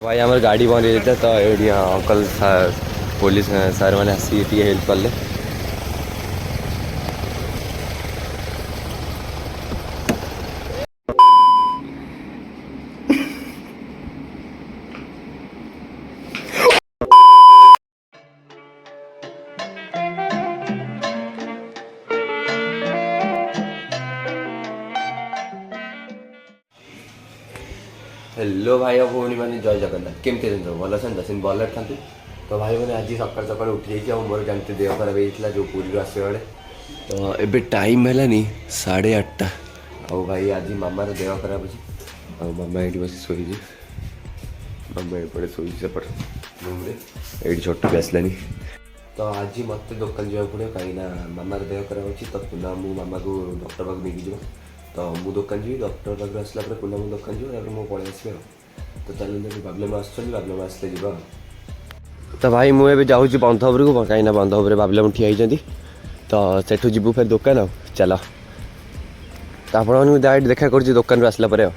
भाई आम गाड़ी बंद हो जाता तो ये अंकल पुलिस सार मैंने आसिक हेल्प कले। हेलो भाई और भौणी मैंने जय जगन्नाथ केमती भल अच्छे 10 दिन भल था। तो भाई मैंने आज सकाल सकाल उठी जाइए मोर जानते देह खराब होता जो पुरी आसवे बेले तो एबे टाइम है 8:30 आ भाई आज मामार देह खराब अच्छे आ मामा ये बस शोई मामा एपटे शोई सेपट रूम ये छोटू भी आसलानी। तो आज मत दुकान जावाक पड़ो कहीं मामार देह खराब अच्छी तो पुनः मु मामा को डॉक्टर पाक नहीं तो मु दुकान जी डॉक्टर पाक आसला पुनः मु दुकान जी मु पलि आसबे। तो चलो बाबलम आसलम आसले जा। तो भाई मुझे जाऊँ बंधोपर को कहीं बंधोपर बाबलम ठिया तो सेठू जीवु फिर दुकान चल तो आप डायरेक्ट देखा कर दुकान आसला पर।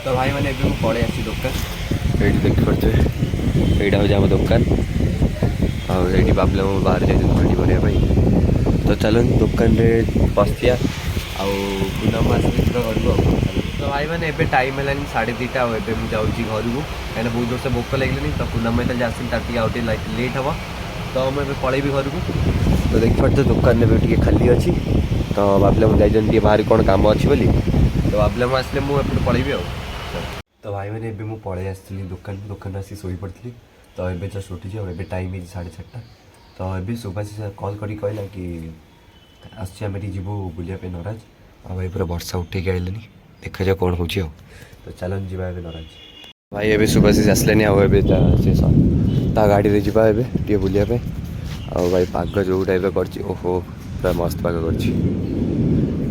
तो भाई मैंने एवं पड़े आसी दुकान ये देख पारे यहाँ हूँ आम दुकान आईटी बाबलम बाहर जाती भिडी बनाई। तो चलो दुकान में बसिया आम आसली घर को। तो भाई मैंने एबे टाइम है 2:30 आए मुझे घर को कहीं बहुत जोर से भोक लगे तो पूनम जो आसली ताकि लेट हम तो मुझे पलैबी घर को। तो देख पारे दुकान में खाली अच्छी तो बाबलम जाइए बाहर कौन काम अच्छी बोली तो बाबलम आसले मुझे पलैबी। तो भाई मैंने एबे पलि आसती दुकान आसी शोई पड़ी तो ये जस्ट उठी ए टाइम है 4:30 तो ये सुभाष कल कर कहला कि आम जीवु बुलाप नराज आ भाई पूरा वर्षा उठे आइले देखा जाए कौन हो। तो चलन जी नराज भाई ये सुभाष आसले आ गाड़ी जावा ए बुलाप आ भाई पाग जो टाइप कर ओहो पूरा मस्त पाग कर।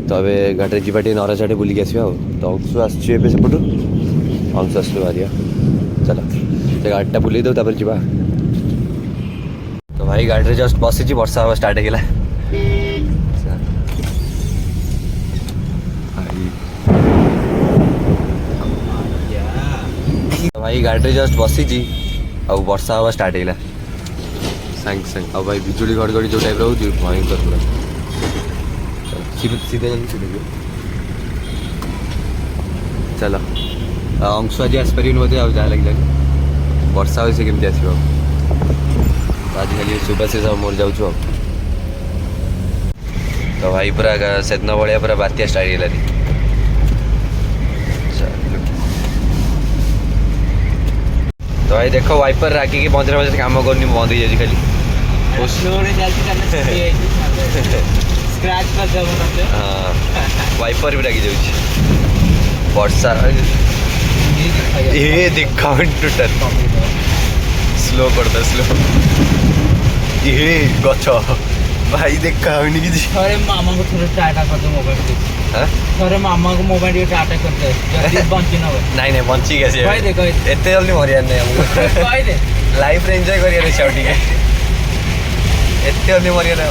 तो ये गाड़ी जावा नराज आड़े बुलिक आस तो अंशु आसपटू अंश आस बाहर चलो से गाड़ीटा बुले दो तापर जा। तो भाई गाड़ी जस्ट बसी वर्षा हवा स्टार्ट होगा तो भाई गाड़ी जस्ट बसी आ वर्षा हवा स्टार्ट होगा सांग सांग आ भाई बिजुली घड़घड़ी जो टाइप रोज भयंकर पूरा सीधे चलो अंश आज आसपारे बोधे आ जहाँ लगे वर्षा हो केमती आस आज खाली सुभाष मोर जाऊँ। तो भाई पूरा सेदिन भाया पूरा बात्या स्टार्ट है तो भाई देख वाइपर रागिक मझे मझे कम करनी बंद हो खाली हाँ वाइपर भी रागी जाऊँ वर्षा ये देखा टोटल स्लो कर दे स्लो ये गच भाई देखा कि मामा को थोड़ा टाटा कर दो मोबाइल थोड़े मामा को मोबाइल टाटा कर दे बंची ना नहीं नहीं बंची कैसे भाई देखो एते जल्दी मरिया नहीं हमको भाई दे लाइफ रे एंजॉय करिया रे शाउटी के एते जल्दी मरिया ना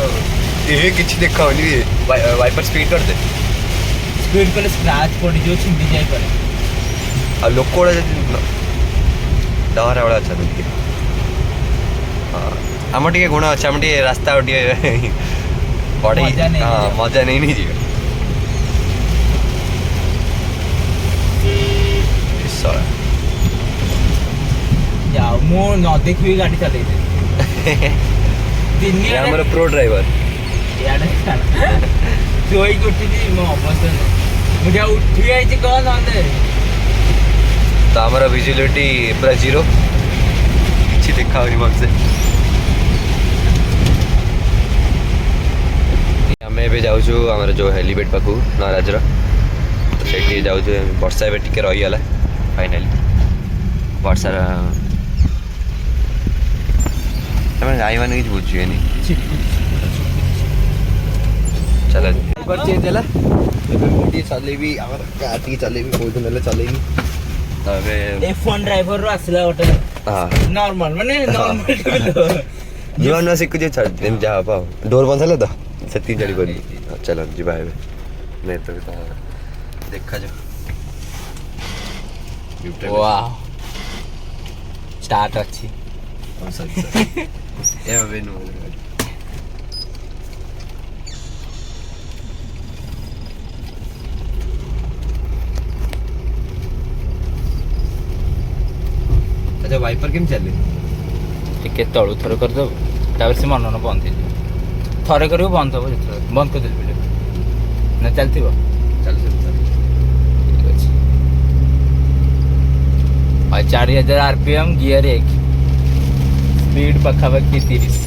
ये किछ देखा होनी वाइपर स्पीड कर दे स्पीड कर स्क्रैच पड़ जो छिंदी जाय पर आ लोक कोड़ा डहरा वाला अच्छा देखिए हाँ आम टे गुण अच्छे आम टे रास्ता पढ़े हाँ मजा नहीं नहीं जी जाओ मो न देखी गाड़ी चले हमारा प्रो ड्राइवर जोई उठी मो अवस्था मुझे उठी आई कौन आंदे तो हमारा विजिबिलिटी पूरा 0 किसी देखा हो मन से आम ए जाऊँ आम जो हेलीपैड पाक नराज तो से जाऊँ वर्षा ए टे रहीगला फाइनाली वर्षार गाई मान कि बुझे चल चेंज है चलेबी कार चलेबी बहुत दिन चलेबी ତ ଏବେ F1 ଡ୍ରାଇଭର ରୁ ଆସିଲା ଗୋଟେ ନର୍ମାଲ ମାନେ ନର୍ମାଲ ନୂଆ ନୂଆ ଶିଖୁଛି ଏମିତି ଯାହା ହବ ଆଉ ଡୋର ବନ୍ଦ ହେଲା ତ ସେତିକି ଜାଣି କରିବି ଚାଲ ଯିବା ଏବେ ନାଇଁ ତ ଦେଖାଯାଉ ୱାଓ ଷ୍ଟାର୍ଟ ଅଛି ଏବେ ନୁହଁ अच्छा वाइपर केମିତି ଚାଲେ ଟିକେ ତଳୁ ଥରେ କରିଦେବୁ ତାପରେ ସେ ମନ ବନ୍ଦ ହେଇଯିବ ଥରେ କରିବୁ ବନ୍ଦ ହେବ ଯେତେବେଳେ ବନ୍ଦ କରିଦେବି ଭିଡ଼ିଓ ନା ଚାଲିଥିବ ଚାଲ ଠିକ୍ ଅଛି ଆଉ 4000 RPM गियर 1 स्पीड ପାଖାପାଖି 30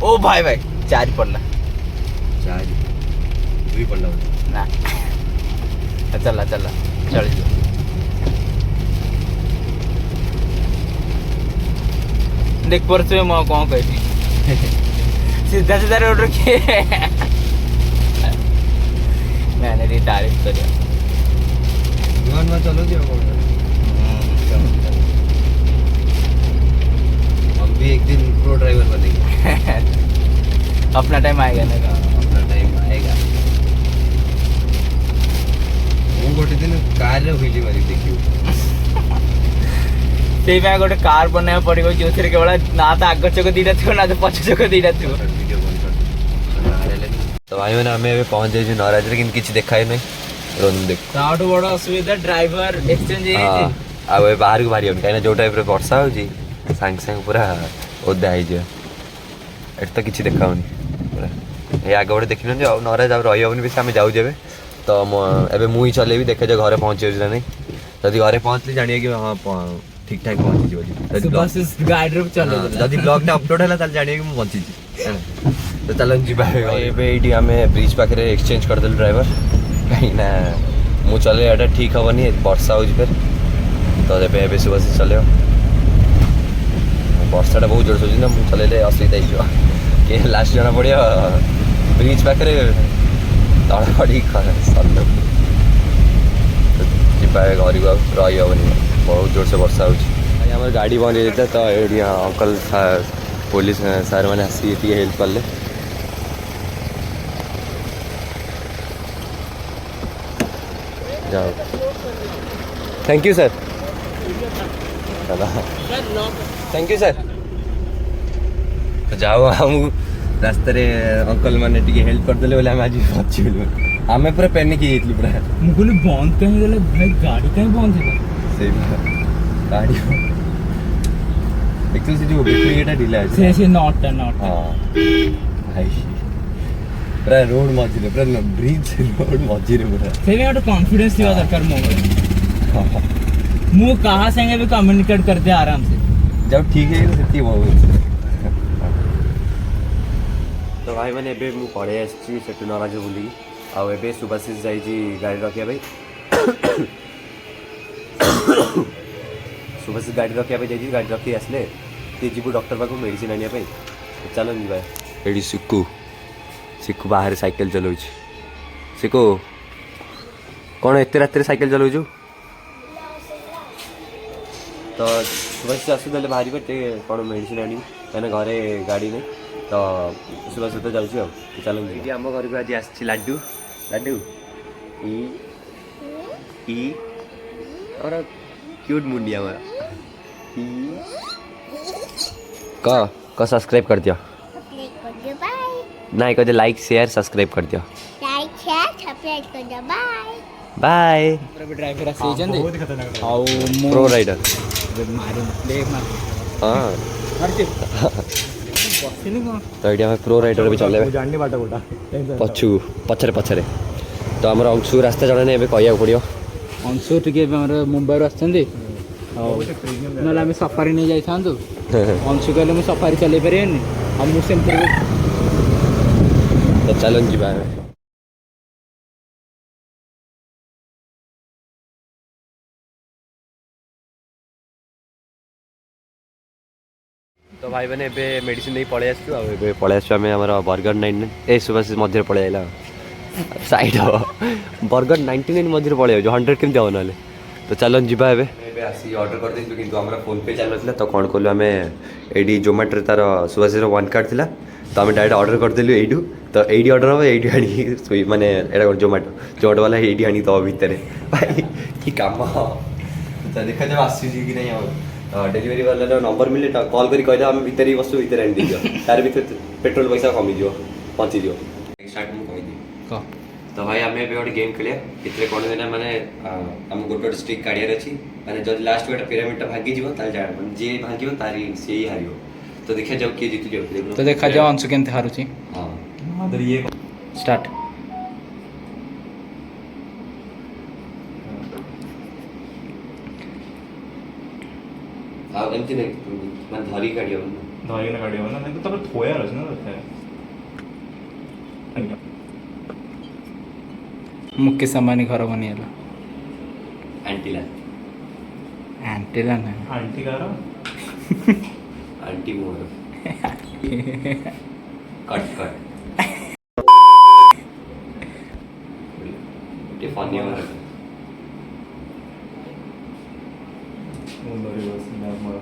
ओ भाई भाई 4 पड़ना 4 2 पड़ला ना चला चला चल जो देख परसे मैं कौन कहती सीधा सीधा रोड रखे मैंने दी तारीफ करिया नॉन चलो जी हम भी एक दिन प्रो ड्राइवर बनेंगे अपना टाइम आएगा ना अपना टाइम आएगा ମୁଁ ଗୋଟେ ଦିନ କାରରେ ହୁଇଲି ମାରି ଦେଖିବୁ ସେଇ ପାଇଁ ଗୋଟେ କାର ବନେଇବାକୁ ପଡିବ ଯୋଉଥିରେ କେବଳ ନା ତ ଆଗ ଚକ ଦିଟା ଥିବ ନା ତ ପଛ ଚକ ଦିଟା ଥିବ ତ ଭାଇମାନେ ଆମେ ଏବେ ପହଞ୍ଚି ଯାଇଛୁ ନରାଜରେ କିନ୍ତୁ କିଛି ଦେଖା ହିଁ ନାହିଁ ରୋନ ଦେଖ ତାଠୁ ବଡ ଅସୁବିଧା ଡ୍ରାଇଭର ଏକ୍ସଚେଞ୍ଜ ହେଇଯାଇଛି ଆଉ ଏ ବାହାରକୁ ବାହାରି ହଉନି କାହିଁକିନା ଯୋଉ ଟାଇପ୍ରେ ବର୍ଷା ହେଉଛି ସାଙ୍ଗେ ସାଙ୍ଗେ ପୁରା ଓଦା ହେଇଯିବ ଏଠି ତ କିଛି ଦେଖାହଉନି ପୁରା ଏ ଆଗ ଗୋଟେ ଦେଖିନାହାନ୍ତି ଆଉ ନରାଜ ଆଉ ରହିହେବନି ବେଶୀ ଆମେ ଯାଉଛୁ ଏବେ ତ ଏବେ ମୁଁ ହିଁ ଚଲେଇବି ଦେଖାଯାଉ ଘରେ ପହଞ୍ଚିଯାଉଛି ନା ନାହିଁ ଯଦି ଘରେ ପହଞ୍ଚିଲି ଜାଣିବେ କି ହଁ ଠିକ୍ ଠାକ୍ ପହଞ୍ଚିଯିବ ଯଦି ବ୍ଲଗ୍ଟା ଅପଲୋଡ଼ ହେଲା ତାହେଲେ ଜାଣିବେ କି ମୁଁ ବଞ୍ଚିଛି ତ ଚାଲ ଯିବା ଏବେ ଏଇଠି ଆମେ ବ୍ରିଜ୍ ପାଖରେ ଏକ୍ସଚେଞ୍ଜ କରିଦେଲୁ ଡ୍ରାଇଭର କାହିଁକିନା ମୁଁ ଚଲେଇବାଟା ଠିକ୍ ହେବନି ବର୍ଷା ହେଉଛି ଫେର ତ ଏବେ ଏବେ ସୁବାଶିଷ ଚଲେଇବ ବର୍ଷାଟା ବହୁତ ଜୋର ହେଉଛି ନା ମୁଁ ଚଲେଇଲେ ଅସୁବିଧା ହେଇଯିବ କି ଲାଷ୍ଟ ଜଣା ପଡ଼ିବ ବ୍ରିଜ୍ ପାଖରେ ତଳ ପଡ଼ିକି ସରିଲ ଯିବା ଘରକୁ ଆଉ ରହିହେବନି ବହୁତ ଜୋରସେ ବର୍ଷା ହେଉଛି ଆମର ଗାଡ଼ି ବନ୍ଦ ହେଇଯାଇଥିଲା ତ ଏଇଠି ଅଙ୍କଲ ପୋଲିସ ସାର୍ ମାନେ ଆସିକି ଟିକେ ହେଲ୍ପ କଲେ ଯାଉ thank you sir thank you sir जाओ आमको रास्तार अंकल मैंने हेल्प करदे बोले आम आज पहुँचलु आम पूरा पैनिक हो पूरा मुझे बंद कहीं गले भाई गाड़ी कहीं बंद है से गाड़ी एक्चुअली से जो बैटरीटा ढिला है से नॉट हाँ भाई पूरा रोड मझे पूरा ब्रिज रोड मझे पूरा से गोटे कॉन्फिडेंस थी दरकार मो मु कहा संगे भी कम्युनिकेट करते आराम से जब ठीक है तो बहुत तो भाई मैंने एबे मु पड़े आसी सेठू नराज बुली आउ एबे सुभाषिष जाइए गाड़ी रखा भाई सुभाषिष गाड़ी रखा जाइए गाड़ी रखी आसले ती जीव डॉक्टर पाक मेडिसिन आने चलो जा ये सिक्कू सिक्कू बाहर साइकिल चलाऊ सिक्कू कौन एत रात साइकिल चलाऊ तो सुभाषिष आसुले बाहर कौन मेडिसिन आनी कहीं घरे गाड़ी नहीं तो सुभाषिष तो जाऊँ चलो आम घर को आज आस लाडू लाडू ई और क्यूट मुंडिया क सब्सक्राइब कर दियो नहीं कहते लाइक शेयर सब्सक्राइब कर दियो बाय ड्राइवर प्रो राइडर हाँ तो ये आम प्रो राइडर भी चले पछू पछरे पछरे तो आम अंशु रास्ता जड़े नहीं कह पड़ो अंशु टे मुंबई आसते ना सफारी नहीं जाता अंशु कहले मुझे सफारी चल पारे मुझे तो चलो जा तो भाई मैंने एबे मेडिसिन नहीं पड़े आसु पड़े आसु आम बर्गर 99 ए सुभाषिष मध्य पड़े आइला साइड बर्गर 99 मध्य पड़े 100 केमती हम ना तो चलो जीवा एबे एबे आसी ऑर्डर कर देलु किंतु हमरा फोन पे चल नथिला तो कोन कोलु हमें एडी जोमेटो तार सुभाष रो वन कार्ड थिला तो हमें डायरेक्ट ऑर्डर कर देलु एडू तो एडी ऑर्डर हो एडी आनी सोई माने एडा जोमेटो वाला एडी आनी तो भीतर भाई की काम तो देखा जाओ आसी जी कि नहीं और डेलीवरी वाला नंबर मिले कॉल करी कहदा हम भीतर ही वस्तु भीतर आनी दियो तार भीतर पेट्रोल पैसा कमी दियो पहुंची दियो स्टार्ट में कहि दी कह तो भाई आम एबे गोटे गेम खेलिया इतने कौन देना माने आम गोटे गोटे स्टिक काढ़ियार अच्छी माने जब लास्ट गोटे पिरामिडटा भांगी जीव ताल जाण माने जे भांगियो तारी से ही हारियो तो देखा जाओ किए जीति जाओ तो देखा जाओ अंशु केमते हारुची हां मादर ये स्टार्ट आ एमती नहीं माने धरी काढ़ियो धरी ना काढ़ियो ना नहीं तो थोयार अछि ना तथे मुख्य सामान्य घर बनिएला आंटीला आंटीला ना आंटी गारो आंटी मोर कट ये फनी हो रहा धरी बस ना मोर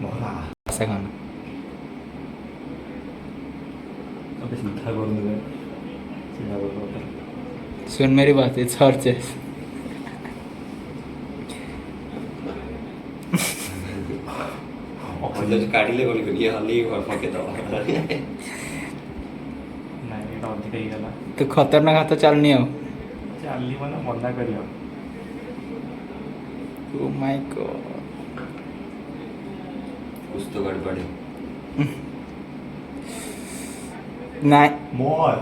मोरा ऐसा खाना अबे सीधा कर दे सीधा कर सुन मेरी बात इट्स हर चॉइस और जो काढ़िले गोली को ये हल्ली और फके दवा नहीं एटा अधिक ही गला तो खतरनाक हाथ चलनी हो चाली माने मना करियो ओ माय गॉड कुछ तो गड़बड़ है नहीं मोर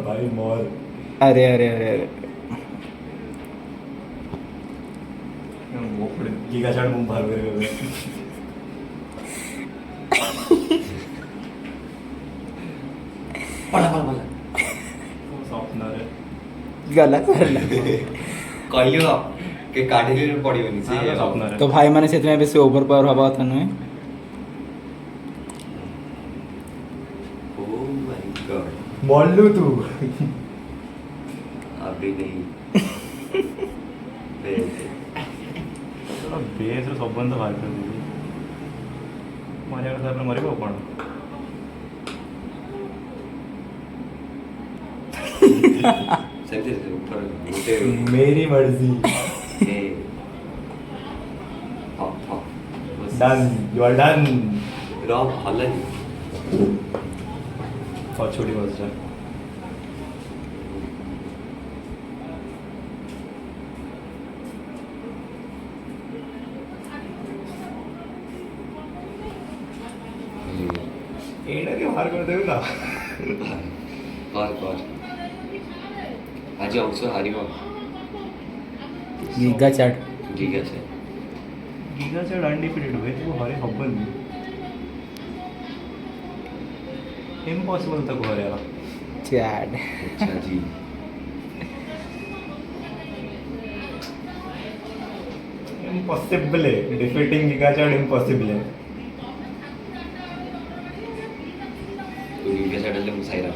भाई मोर अरे अरे अरे अरे वो पड़े गीगा चाट मुंह भर गए पड़ा वो सॉफ्ट ना रे गलत कहियो के काढ़िले पड़ियो नि से से सॉफ्ट ना रे तो भाई मैंने से बेसी ओवर पावर हवा था नुहे ओ माय गॉड मोल्लू तू अभी नहीं बेस रो सबंध बाहर कर दी मारे कर अपने मरे को कोन सेंटे से ऊपर मोटे मेरी मर्जी ए हाँ डन यू आर डन रॉब हल्ला और छोटी बस जा एड़ा के बाहर कर देबे ना कर आज अंश हारिब गीगा चाट ठीक আছে गीगा से अनडिफिटेड हुए तो हरे हब्बन इम्पॉसिबल तक हो रहा चाट अच्छा जी इम्पॉसिबल है डिफीटिंग गीगा चाट इम्पॉसिबल है तो गिगा चढ़ले मुसाइरा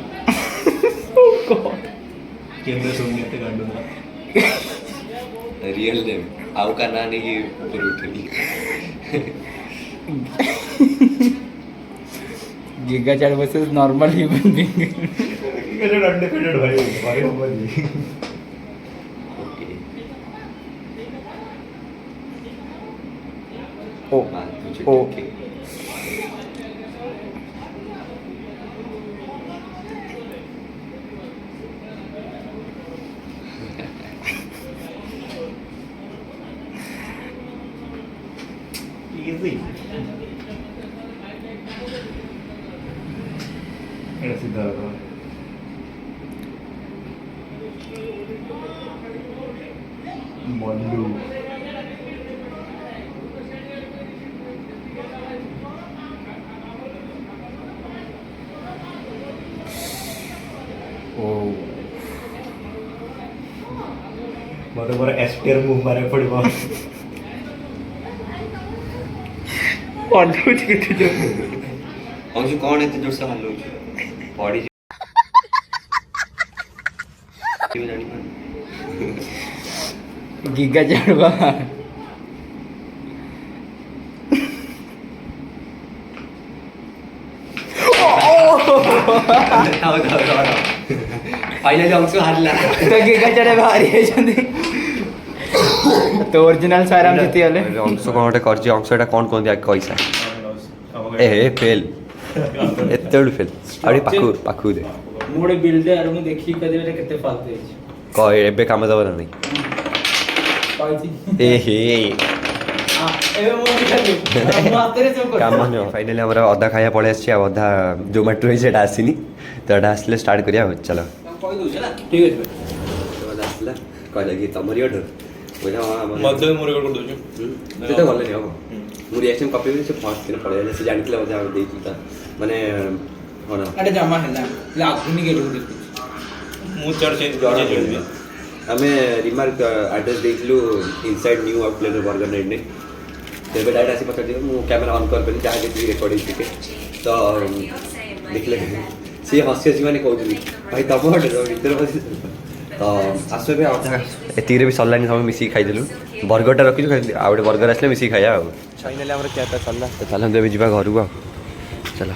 केंद्र सोडण्यात काढून रियल नेम आव का ना नहीं ऊपर उठली giga chad versus normal human being giga chad undefeated भाई भाई हब्बन ओके ओ बात तुझे ओ ठीक इजी एड़ा सीधा रखो मोल्लू ओ ମୋର ମୋର ଏସ୍ଟିଆର ମୁଭ୍ ମାରିବାକୁ ପଡ଼ିବ। ଅଲଉଛି କେତେ ଜୋର ଅଂଶୁ କ'ଣ ଏତେ ଜୋରସେ ହଲଉଛି ପଡ଼ିଯିବ ଜାଣିପାରୁନି। ଗିଗା ଜାଣବା फाइनली अंशु हारला तो गीगा चढ़े बाहरी ଯାଇଛନ୍ତି तो ओरिजिनल सारा हम जीती गले अंशु କ'ଣ ଗୋଟେ କରିଛି अंशु ଏଟା କ'ଣ କୁହନ୍ତି ଆଗ କହିସା ଏ ହେ ଫେଲ୍ ଏତେ ବେଳୁ ଫେଲ୍ ଆହୁରି ପାଖକୁ ଦେ ମୁଁ ଗୋଟେ ବିଲ୍ଡର ମୁଁ ଦେଖିକି କହିଦେବି କେତେ ଫାଲତୁ ହେଇଛି କହ ଏବେ କାମ ଦେବ ନା ନାହିଁ କହିଛି ଏ ହେ ଏବେ ମୁଁ ଦେଖିଲି ମୋ ହାତରେ ସବୁ କାମ ନୁହଁ ଫାଇନାଲି ଆମର ଅଧା ଖାଇବା ପଳେଇ ଆସିଛି ଆଉ ଅଧା ଜୋମାଟୋ ସେଇଟା ଆସିନି ତ ଏଇଟା ଆସିଲେ ଷ୍ଟାର୍ଟ କରିବା ଆଉ ଚାଲ କହିଦେଉଛି ହେଲା ଠିକ୍ ଅଛି ଆସିଲା କହିଲା କି ତମରି ଅର୍ଡ଼ର ବୁଝା ମୋତେ ମୁଁ ରେକର୍ଡ କରିଦେଉଛି। ସେ ତ ଗଲେନି ହବ ମୁଁ ରିଆକ୍ସନ୍ କପି ସେ ଫାର୍ଷ୍ଟ ଦିନ ପଳେଇ ଆସିଲା ସେ ଜାଣିଥିଲା ବୋଧେ ଆମେ ଦେଇଥିଲି ତା ମାନେ କ'ଣ ଏଟା ଜମା ହେଲା ଲାଗୁନି କେବେ ଦେଖୁଛି ମୁଁ ଚାର୍ଜ ଚେଞ୍ଜ କରିଦେବି। ଆମେ ରିମାର୍କ ଆଡ୍ରେସ୍ ଦେଇଥିଲୁ ଇନସାଇଡ୍ ନ୍ୟୁ ଆଉଟଲେଟ୍ ବର୍ଗର ନାଇଟ୍ ତେବେ ଡାଇରେକ୍ଟ ଆସି ପଚାରିଦେବେ ମୁଁ କ୍ୟାମେରା ଅନ୍ କରିପାରିଲି ଯାହା ଯେତିକି ରେକର୍ଡ଼ ହେଇଛି ଟିକେ ତ ଦେଖିଲେ ସିଏ ହସି ହସି ମାନେ କହୁଥିଲି ଭାଇ ତମ ଭିତରେ ବସି ତ ଆସୁ ଏବେ ଅଧା ଏତିକିରେ ବି ସରିଲାନି ସବୁ ମିଶିକି ଖାଇଦେଲୁ ବର୍ଗରଟା ରଖିଛୁ ଖାଇଲି ଆଉ ଗୋଟେ ବର୍ଗର ଆସିଲେ ମିଶିକି ଖାଇବା ଆଉ ଫାଇନାଲି ଆମର ଖିଆପିଆ ସରିଲା ତ ଚାଲନ୍ତୁ ଏବେ ଯିବା ଘରକୁ ଆଉ ଚାଲ